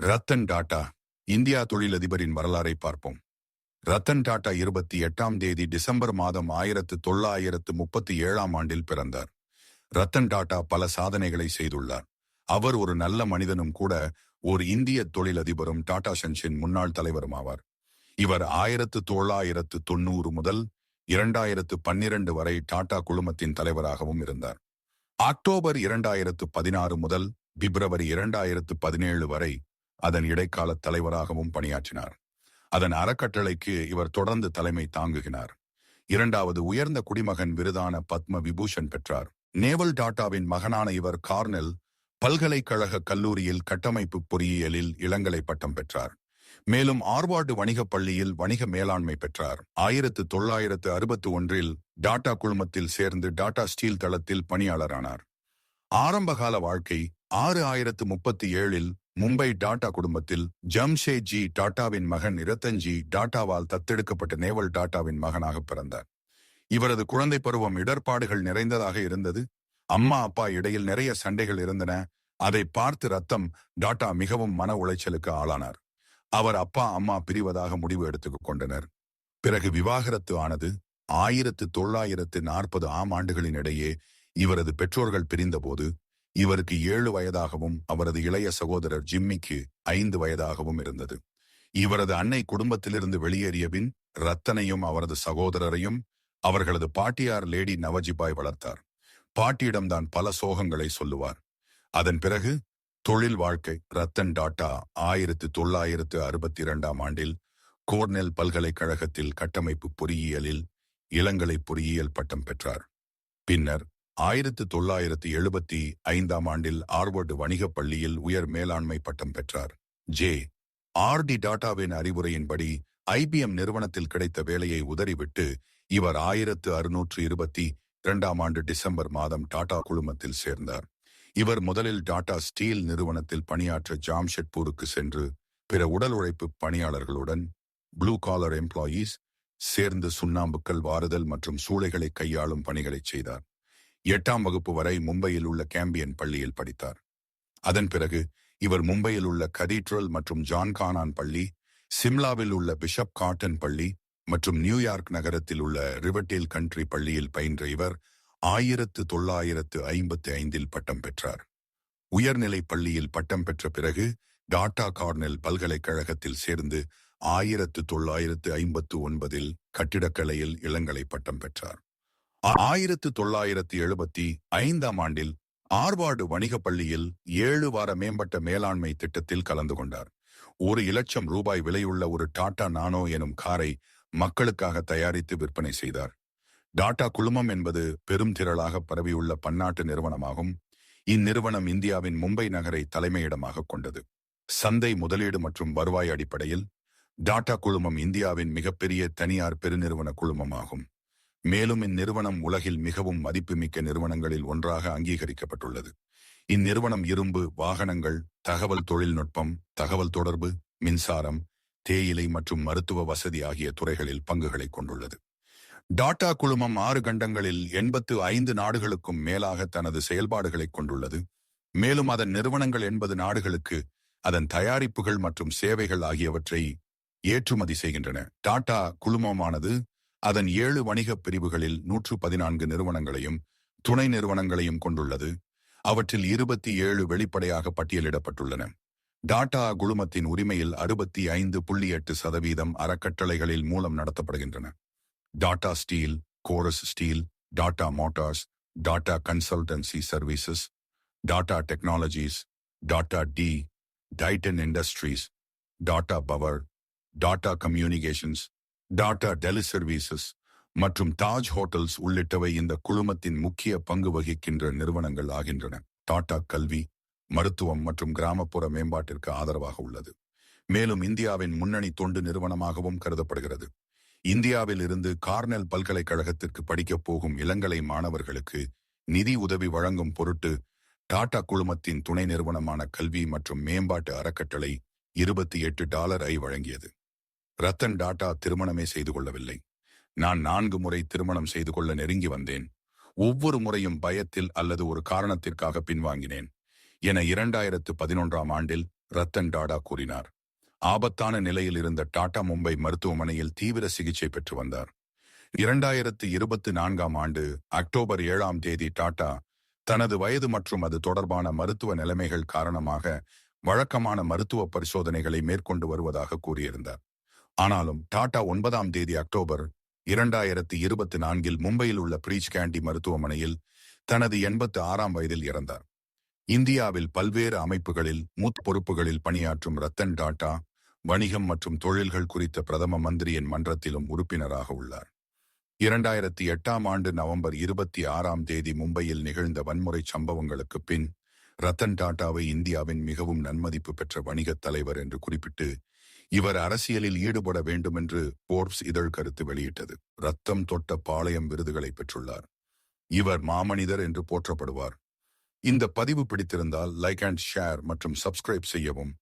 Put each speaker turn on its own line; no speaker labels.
Ratan Tata India தொழிலதிபரின் வரலாறை பார்ப்போம். ரத்தன் டாடா 28ஆம் தேதி டிசம்பர் மாதம் 1937ஆம் ஆண்டில் பிறந்தார். ரத்தன் டாடா பல சாதனைகளை செய்துள்ளார். அவர் ஒரு நல்ல மனிதனும் கூட, ஒரு இந்திய தொழிலதிபரும் டாடா சன்ஸின் முன்னாள் தலைவருமாவார். இவர் 1990 முதல் 2012 வரை டாடா குழுமத்தின் தலைவராகவும் இருந்தார். அக்டோபர் 2016 முதல் பிப்ரவரி 2017 வரை அதன் இடைக்கால தலைவராகவும் பணியாற்றினார். அதன் அறக்கட்டளைக்கு இவர் தொடர்ந்து தலைமை தாங்குகிறார். இரண்டாவது உயர்ந்த குடிமகன் விருதான பத்ம விபூஷன் பெற்றார். நேவல் டாடாவின் மகனான இவர் கார்னெல் பல்கலைக்கழக கல்லூரியில் கட்டமைப்பு பொறியியலில் இளங்கலை பட்டம் பெற்றார். மேலும் ஆர்வார்டு வணிகப் பள்ளியில் வணிக மேலாண்மை பெற்றார். 1961இல் டாடா குழுமத்தில் சேர்ந்து டாடா ஸ்டீல் தளத்தில் பணியாளரானார். ஆரம்பகால வாழ்க்கை 1937இல் மும்பை டாடா குடும்பத்தில் ஜம்ஷேட்ஜி டாடாவின் மகன் ரத்தன்ஜி டாடாவால் தத்தெடுக்கப்பட்ட நேவல் டாடாவின் மகனாக பிறந்தார். இவரது குழந்தை பருவம் இடர்பாடுகள் நிறைந்ததாக இருந்தது. அம்மா அப்பா இடையில் நிறைய சண்டைகள் இருந்தன. அதை பார்த்து ரத்தம் டாடா மிகவும் மன உளைச்சலுக்கு ஆளானார். அவர் அப்பா அம்மா பிரிவதாக முடிவு எடுத்துக் கொண்டனர். பிறகு விவாகரத்து ஆனது. 1940ஆம் ஆண்டுகளின் இடையே இவரது பெற்றோர்கள் பிரிந்தபோது இவருக்கு 7 வயதாகவும் அவரது இளைய சகோதரர் ஜிம்மிக்கு 5 வயதாகவும் இருந்தது. இவரது அன்னை குடும்பத்திலிருந்து வெளியேறிய பின் ரத்தனையும் அவரது சகோதரரையும் அவர்களது பாட்டியார் லேடி நவஜிபாய் வளர்த்தார். பாட்டியிடம்தான் பல சோகங்களை சொல்லுவார். அதன் பிறகு தொழில் வாழ்க்கை. ரத்தன் டாடா 1962ஆம் ஆண்டில் கோர்னெல் பல்கலைக்கழகத்தில் கட்டமைப்பு பொறியியலில் இளங்கலை பொறியியல் பட்டம் பெற்றார். பின்னர் 1975ஆம் ஆண்டில் ஆர்வர்டு வணிகப் பள்ளியில் உயர் மேலாண்மை பட்டம் பெற்றார். ஜே.ஆர்.டி. டாடாவின் அறிவுரையின்படி IBM நிறுவனத்தில் கிடைத்த வேலையை உதறிவிட்டு இவர் 1622ஆம் ஆண்டு டிசம்பர் மாதம் டாடா குழுமத்தில் சேர்ந்தார். இவர் முதலில் டாடா ஸ்டீல் நிறுவனத்தில் பணியாற்ற ஜாம்ஷெட்பூருக்கு சென்று பிற உடல் உழைப்பு பணியாளர்களுடன் ப்ளூ காலர் எம்ப்ளாயீஸ் சேர்ந்து சுண்ணாம்புக்கல் வாருதல் மற்றும் சூளைகளை கையாளும் பணிகளை செய்தார். 8ஆம் வகுப்பு வரை மும்பையில் உள்ள கேம்பியன் பள்ளியில் படித்தார். அதன் பிறகு இவர் மும்பையில் உள்ள கதீட்ரல் மற்றும் ஜான் கானான் பள்ளி, சிம்லாவில் உள்ள பிஷப் காட்டன் பள்ளி மற்றும் நியூயார்க் நகரத்தில் உள்ள ரிவர்டேல் கண்ட்ரி பள்ளியில் பயின்ற இவர் 1955இல் பட்டம் பெற்றார். உயர்நிலை பள்ளியில் பட்டம் பெற்ற பிறகு டாடா கார்னெல் பல்கலைக்கழகத்தில் சேர்ந்து 1959இல் கட்டிடக்கலையில் இளங்கலை பட்டம் பெற்றார். 1975ஆம் ஆண்டில் ஆர்வார்டு வணிகப் பள்ளியில் 7 வார மேம்பட்ட மேலாண்மை திட்டத்தில் கலந்து கொண்டார். 1,00,000 ரூபாய் விலையுள்ள ஒரு டாடா நானோ எனும் காரை மக்களுக்காக தயாரித்து விற்பனை செய்தார். டாடா குழுமம் என்பது பெரும் திரளாக பரவியுள்ள பன்னாட்டு நிறுவனமாகும். இந்நிறுவனம் இந்தியாவின் மும்பை நகரை தலைமையிடமாக கொண்டது. சந்தை முதலீடு மற்றும் வருவாய் அடிப்படையில் டாடா குழுமம் இந்தியாவின் மிகப்பெரிய தனியார் பெருநிறுவன குழுமமாகும். மேலும் இந்நிறுவனம் உலகில் மிகவும் மதிப்புமிக்க நிறுவனங்களில் ஒன்றாக அங்கீகரிக்கப்பட்டுள்ளது. இந்நிறுவனம் இரும்பு, வாகனங்கள், தகவல் தொழில்நுட்பம், தகவல் தொடர்பு, மின்சாரம், தேயிலை மற்றும் மருத்துவ வசதி ஆகிய துறைகளில் பங்குகளை கொண்டுள்ளது. டாடா குழுமம் 6 கண்டங்களில் 85 நாடுகளுக்கும் மேலாக தனது செயல்பாடுகளை கொண்டுள்ளது. மேலும் அதன் நிறுவனங்கள் 80 நாடுகளுக்கு அதன் தயாரிப்புகள் மற்றும் சேவைகள் ஆகியவற்றை ஏற்றுமதி செய்கின்றன. டாடா குழுமமானது அதன் 7 வணிகப் பிரிவுகளில் 114 நிறுவனங்களையும் துணை நிறுவனங்களையும் கொண்டுள்ளது. அவற்றில் 27 வெளிப்படையாக பட்டியலிடப்பட்டுள்ளன. டாடா குழுமத்தின் உரிமையில் 65.8% அறக்கட்டளைகளில் மூலம் நடத்தப்படுகின்றன. Tata Steel, Corus Steel, Tata Motors, Tata Consultancy Services, Tata Technologies, Tata Titan Industries, Tata Power, Tata Communications, Tata Tele Services மற்றும் தாஜ் ஹோட்டல்ஸ் உள்ளிட்டவை இந்த குழுமத்தின் முக்கிய பங்கு வகிக்கின்ற நிறுவனங்கள் ஆகின்றன. டாடா கல்வி, மருத்துவம் மற்றும் கிராமப்புற மேம்பாட்டிற்கு ஆதரவாக உள்ளது. மேலும் இந்தியாவின் முன்னணி தொண்டு நிறுவனமாகவும் கருதப்படுகிறது. இந்தியாவில் இருந்து கார்னெல் பல்கலைக்கழகத்திற்கு படிக்கப் போகும் இளங்கலை மாணவர்களுக்கு நிதி உதவி வழங்கும் பொருட்டு டாடா குழுமத்தின் துணை நிறுவனமான கல்வி மற்றும் மேம்பாட்டு அறக்கட்டளை $28 வழங்கியது. ரத்தன் டாடா திருமணமே செய்து கொள்ளவில்லை. நான் 4 முறை திருமணம் செய்து கொள்ள நெருங்கி வந்தேன். ஒவ்வொரு முறையும் பயத்தில் அல்லது ஒரு காரணத்திற்காக பின்வாங்கினேன் என 2011ஆம் ஆண்டில் ரத்தன் டாடா கூறினார். ஆபத்தான நிலையில் இருந்த டாடா மும்பை மருத்துவமனையில் தீவிர சிகிச்சை பெற்று வந்தார். 2024ஆம் ஆண்டு அக்டோபர் 7ஆம் தேதி டாடா தனது வயது மற்றும் அது தொடர்பான மருத்துவ நிலைமைகள் காரணமாக வழக்கமான மருத்துவ பரிசோதனைகளை மேற்கொண்டு வருவதாக கூறியிருந்தார். ஆனாலும் டாடா 9ஆம் தேதி அக்டோபர் 2024இல் மும்பையில் உள்ள பிரீச் கேண்டி மருத்துவமனையில் தனது 86ஆம் வயதில் இறந்தார். இந்தியாவில் பல்வேறு அமைப்புகளில் மூத்த பொறுப்புகளில் பணியாற்றும் ரத்தன் டாடா வணிகம் மற்றும் தொழில்கள் குறித்த பிரதம மந்திரியின் மன்றத்திலும் உறுப்பினராக உள்ளார். 2008ஆம் ஆண்டு நவம்பர் 26ஆம் தேதி மும்பையில் நிகழ்ந்த வன்முறை சம்பவங்களுக்கு பின் ரத்தன் டாடாவை இந்தியாவின் மிகவும் நன்மதிப்பு பெற்ற வணிகத் தலைவர் என்று குறிப்பிட்டு இவர் அரசியலில் ஈடுபட வேண்டும் என்று போர்ப்ஸ் இதழ் கருத்து வெளியிட்டது. ரத்தம் தொட்ட பாளையம் விருதுகளை பெற்றுள்ளார். இவர் மாமனிதர் என்று போற்றப்படுவார். இந்த பதிவு பிடித்திருந்தால் லைக் அண்ட் ஷேர் மற்றும் சப்ஸ்கிரைப் செய்யவும்.